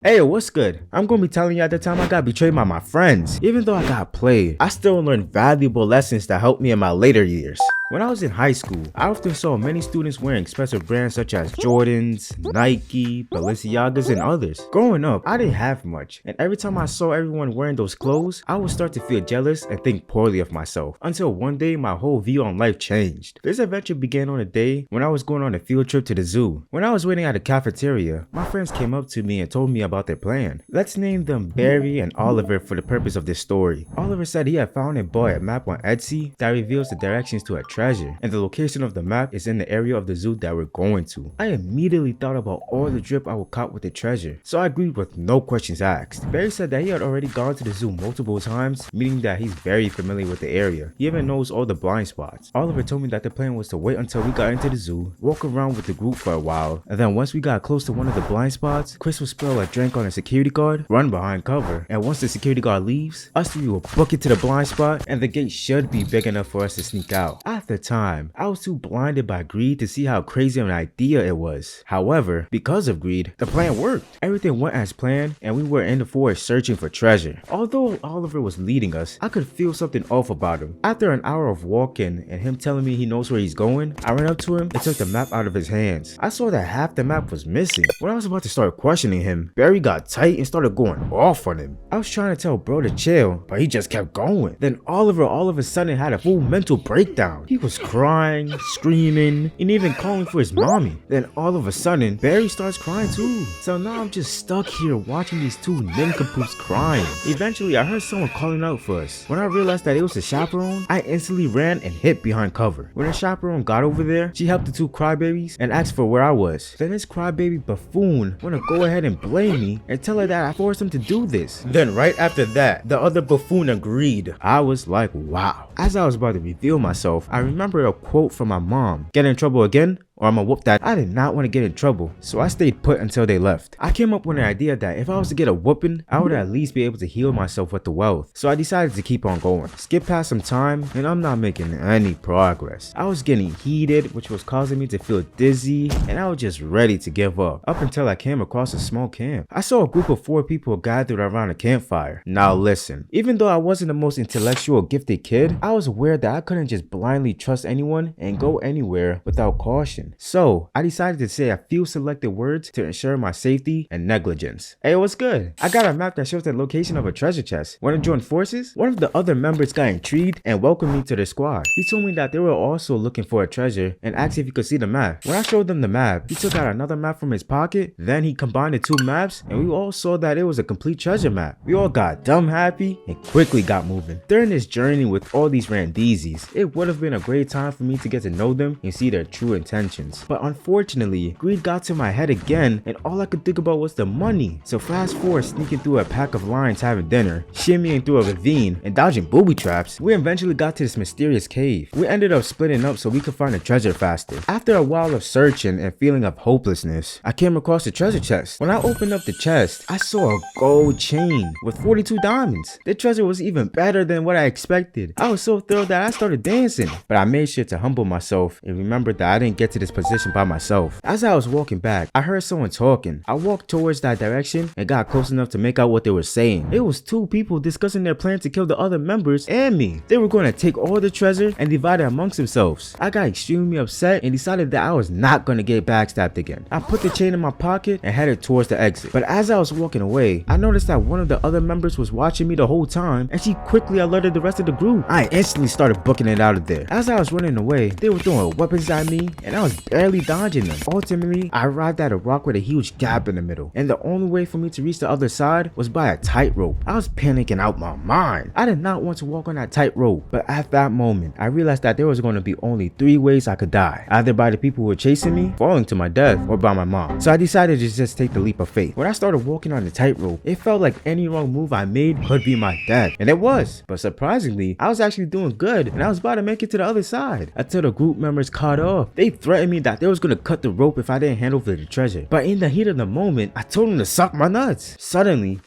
Hey, what's good? I'm gonna be telling you at the time I got betrayed by my friends. Even though I got played, I still learned valuable lessons that helped me in my later years. When I was in high school, I often saw many students wearing expensive brands such as Jordans, Nike, Balenciagas, and others. Growing up, I didn't have much, and every time I saw everyone wearing those clothes, I would start to feel jealous and think poorly of myself. Until one day, my whole view on life changed. This adventure began on a day when I was going on a field trip to the zoo. When I was waiting at the cafeteria, my friends came up to me and told me about their plan. Let's name them Barry and Oliver for the purpose of this story. Oliver said he had found and bought a map on Etsy that reveals the directions to a treasure, and the location of the map is in the area of the zoo that we're going to. I immediately thought about all the drip I would caught with the treasure, so I agreed with no questions asked. Barry said that he had already gone to the zoo multiple times, meaning that he's very familiar with the area. He even knows all the blind spots. Oliver told me that the plan was to wait until we got into the zoo, walk around with the group for a while, and then once we got close to one of the blind spots, Chris would spill a drink on a security guard, run behind cover, and once the security guard leaves, us three will book it to the blind spot, and the gate should be big enough for us to sneak out. At the time, I was too blinded by greed to see how crazy of an idea it was. However, because of greed, the plan worked. Everything went as planned, and we were in the forest searching for treasure. Although Oliver was leading us, I could feel something off about him. After an hour of walking and him telling me he knows where he's going, I ran up to him and took the map out of his hands. I saw that half the map was missing. When I was about to start questioning him, Barry got tight and started going off on him. I was trying to tell bro to chill, but he just kept going. Then Oliver all of a sudden had a full mental breakdown. He was crying, screaming, and even calling for his mommy. Then all of a sudden, Barry starts crying too. So now I'm just stuck here watching these two nincompoops crying. Eventually, I heard someone calling out for us. When I realized that it was the chaperone, I instantly ran and hid behind cover. When the chaperone got over there, she helped the two crybabies and asked for where I was. Then this crybaby buffoon wanna go ahead and blame me and tell her that I forced him to do this. Then right after that, the other buffoon agreed. I was like, wow. As I was about to reveal myself, I remember a quote from my mom. Get in trouble again? Or I'ma whoop that. I did not want to get in trouble, so I stayed put until they left. I came up with an idea that if I was to get a whooping, I would at least be able to heal myself with the wealth. So I decided to keep on going. Skip past some time, and I'm not making any progress. I was getting heated, which was causing me to feel dizzy, and I was just ready to give up. Up until I came across a small camp. I saw a group of 4 people gathered around a campfire. Now listen, even though I wasn't the most intellectual gifted kid, I was aware that I couldn't just blindly trust anyone and go anywhere without caution. So I decided to say a few selected words to ensure my safety and negligence. Hey, what's good? I got a map that shows the location of a treasure chest. Want to join forces? One of the other members got intrigued and welcomed me to their squad. He told me that they were also looking for a treasure and asked if he could see the map. When I showed them the map, he took out another map from his pocket. Then he combined the 2 maps and we all saw that it was a complete treasure map. We all got dumb happy and quickly got moving. During this journey with all these randeezes, it would have been a great time for me to get to know them and see their true intentions. But unfortunately, greed got to my head again and all I could think about was the money. So fast forward sneaking through a pack of lions having dinner, shimmying through a ravine, and dodging booby traps, we eventually got to this mysterious cave. We ended up splitting up so we could find the treasure faster. After a while of searching and feeling of hopelessness, I came across the treasure chest. When I opened up the chest, I saw a gold chain with 42 diamonds. The treasure was even better than what I expected. I was so thrilled that I started dancing, but I made sure to humble myself and remember that I didn't get to this position by myself. As I was walking back, I heard someone talking. I walked towards that direction and got close enough to make out what they were saying. It was 2 people discussing their plan to kill the other members and me. They were going to take all the treasure and divide it amongst themselves. I got extremely upset and decided that I was not going to get backstabbed again. I put the chain in my pocket and headed towards the exit. But as I was walking away, I noticed that one of the other members was watching me the whole time and she quickly alerted the rest of the group. I instantly started booking it out of there. As I was running away, they were throwing weapons at me and I was barely dodging them. Ultimately, I arrived at a rock with a huge gap in the middle, and the only way for me to reach the other side was by a tightrope. I was panicking out my mind. I did not want to walk on that tightrope, but at that moment, I realized that there was going to be only 3 ways I could die. Either by the people who were chasing me, falling to my death, or by my mom. So I decided to just take the leap of faith. When I started walking on the tightrope, it felt like any wrong move I made could be my death, and it was. But surprisingly, I was actually doing good, and I was about to make it to the other side until the group members caught up. They threatened me that they was going to cut the rope if I didn't hand over the treasure. But in the heat of the moment, I told them to suck my nuts. Suddenly,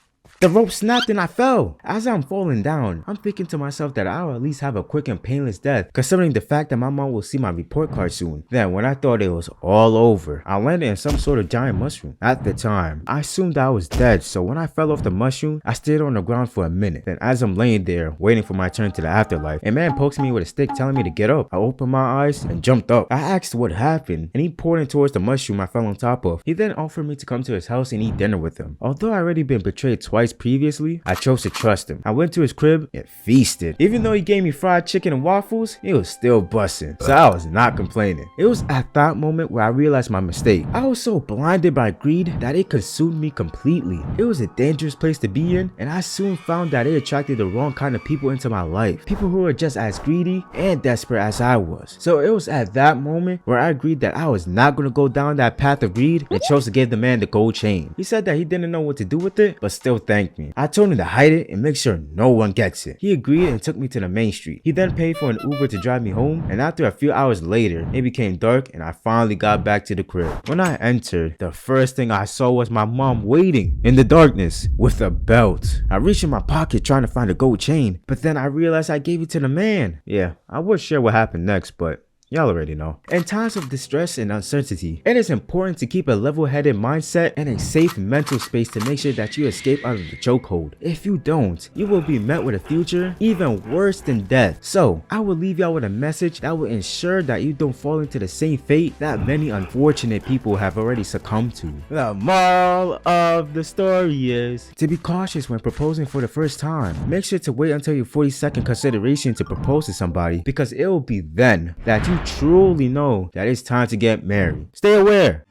The rope snapped and I fell. As I'm falling down, I'm thinking to myself that I'll at least have a quick and painless death, considering the fact that my mom will see my report card soon. Then when I thought it was all over, I landed in some sort of giant mushroom. At the time, I assumed I was dead, so when I fell off the mushroom, I stayed on the ground for a minute. Then as I'm laying there, waiting for my turn to the afterlife, a man pokes me with a stick telling me to get up. I opened my eyes and jumped up. I asked what happened, and he pointed towards the mushroom I fell on top of. He then offered me to come to his house and eat dinner with him. Although I already been betrayed twice previously, I chose to trust him. I went to his crib and feasted. Even though he gave me fried chicken and waffles, it was still busting, so I was not complaining. It was at that moment where I realized my mistake. I was so blinded by greed that it consumed me completely. It was a dangerous place to be in, and I soon found that it attracted the wrong kind of people into my life. People who were just as greedy and desperate as I was. So it was at that moment where I agreed that I was not going to go down that path of greed and chose to give the man the gold chain. He said that he didn't know what to do with it, but still thanked me. I told him to hide it and make sure no one gets it. He agreed and took me to the main street. He then paid for an Uber to drive me home, and after a few hours later, it became dark and I finally got back to the crib. When I entered, the first thing I saw was my mom waiting in the darkness with a belt. I reached in my pocket trying to find a gold chain, but then I realized I gave it to the man. Yeah, I would share what happened next, but y'all already know. In times of distress and uncertainty, it is important to keep a level-headed mindset and a safe mental space to make sure that you escape out of the chokehold. If you don't, you will be met with a future even worse than death. So, I will leave y'all with a message that will ensure that you don't fall into the same fate that many unfortunate people have already succumbed to. The moral of the story is to be cautious when proposing for the first time. Make sure to wait until your 40-second consideration to propose to somebody, because it will be then that you truly know that it's time to get married. Stay aware.